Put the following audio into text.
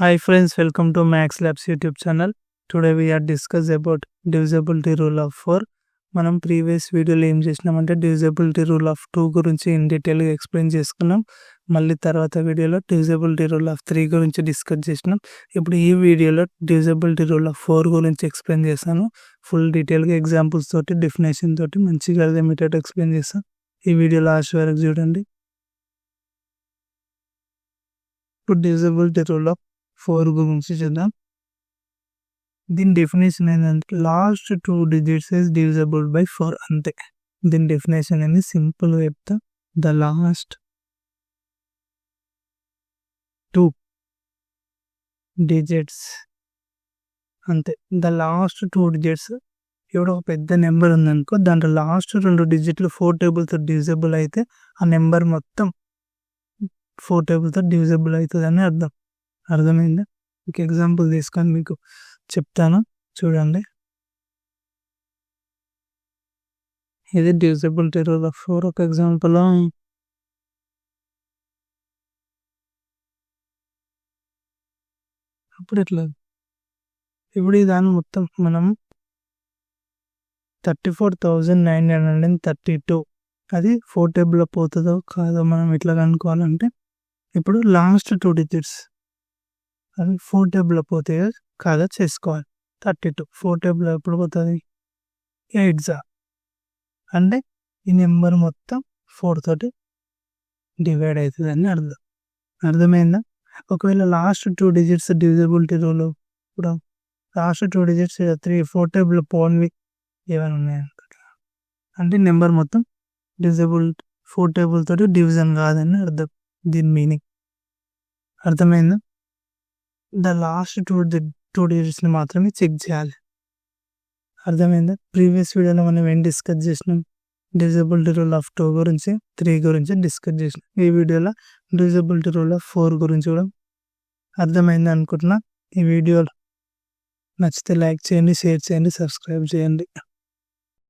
Hi friends, welcome to Max Labs YouTube channel. Today we are discuss about divisibility rule of 4. మనం previous వీడియోలో ఏం చేసినామంటే divisibility rule of 2 గురించి in డీటెయిల్గా explain చేసుకున్నాం. మళ్ళీ తర్వాత వీడియోలో డివిజిబిలిటీ రూల్ ఆఫ్ 3 గురించి డిస్కస్ చేసినాం. ఇప్పుడు ఈ వీడియోలో డివిజిబిలిటీ రూల్ ఆఫ్ 4 గురించి ఎక్స్ప్లెయిన్ చేశాను. ఫుల్ డీటెయిల్గా ఎగ్జాంపుల్స్ తోటి డెఫినేషన్ తోటి మంచిగా అర్థమయ్యేటట్టు ఎక్స్ప్లెయిన్ చేస్తాను. ఈ వీడియో లాస్ట్ వరకు చూడండి. ఇప్పుడు డివిజిబిలిటీ రూల్ ఆఫ్ 4 గురించి చూద్దాం. దీని డెఫినేషన్ ఏంటంటే last 2 digits is divisible by 4 అంతే. దీని డెఫినేషన్ ఏంది సింపుల్గా చెప్తా. ద లాస్ట్ 2 డిజిట్స్ అంతే. ద లాస్ట్ 2 డిజిట్స్ ఇప్పుడు ఒక పెద్ద నెంబర్ ఉందనుకో, దాంట్లో లాస్ట్ 2 డిజిట్లు 4 టేబుల్తో డివిజిబుల్ అయితే ఆ నెంబర్ మొత్తం 4 టేబుల్తో డివిజిబుల్ అవుతుంది అని అర్థమైందా? ఒక ఎగ్జాంపుల్ తీసుకొని మీకు చెప్తాను చూడండి. ఇది డివిజిబిలిటీ రూల్ ఆఫ్ 4. ఒక ఎగ్జాంపుల్ అప్పుడు ఎట్లా, ఇప్పుడు దాన్ని మొత్తం మనం 34,932 అది 4 టేబుల్లో పోతుందో కాదో మనం ఇట్లా కనుక్కోవాలంటే, ఇప్పుడు లాస్ట్ 2 డిజిట్స్ అది 4 టేబుల్లో పోతే కాదా చేసుకోవాలి. 32 4 టేబుల్లో ఎప్పుడు పోతుంది? 8 అంటే ఈ నెంబర్ మొత్తం 4 తోటి డివైడ్ అవుతుంది అని అర్థమైందా? ఒకవేళ లాస్ట్ 2 డిజిట్స్ డివిజిబిలిటీ రూల్, ఇప్పుడు లాస్ట్ 2 డిజిట్స్ 4 టేబుల్ పోన్వి ఏమైనా ఉన్నాయనుకుంటా అంటే నెంబర్ మొత్తం 4 టేబుల్ తోటి డివిజన్ కాదని అర్థం. దీని మీనింగ్ అర్థమైందా? ద లాస్ట్ 2 డిజిట్స్ని మాత్రమే చెక్ చేయాలి. అర్థమైందా? ప్రీవియస్ వీడియోలో మనం ఏం డిస్కస్ చేసినాం? డివిజిబిలిటీ రూల్ ఆఫ్ 2 గురించి 3 గురించి డిస్కస్ చేసినాం. ఈ వీడియోలో డివిజిబిలిటీ రూల్ ఆఫ్ 4 గురించి కూడా అర్థమైంది అనుకుంటున్నా. ఈ వీడియో నచ్చితే లైక్ చేయండి, షేర్ చేయండి, సబ్స్క్రైబ్ చేయండి.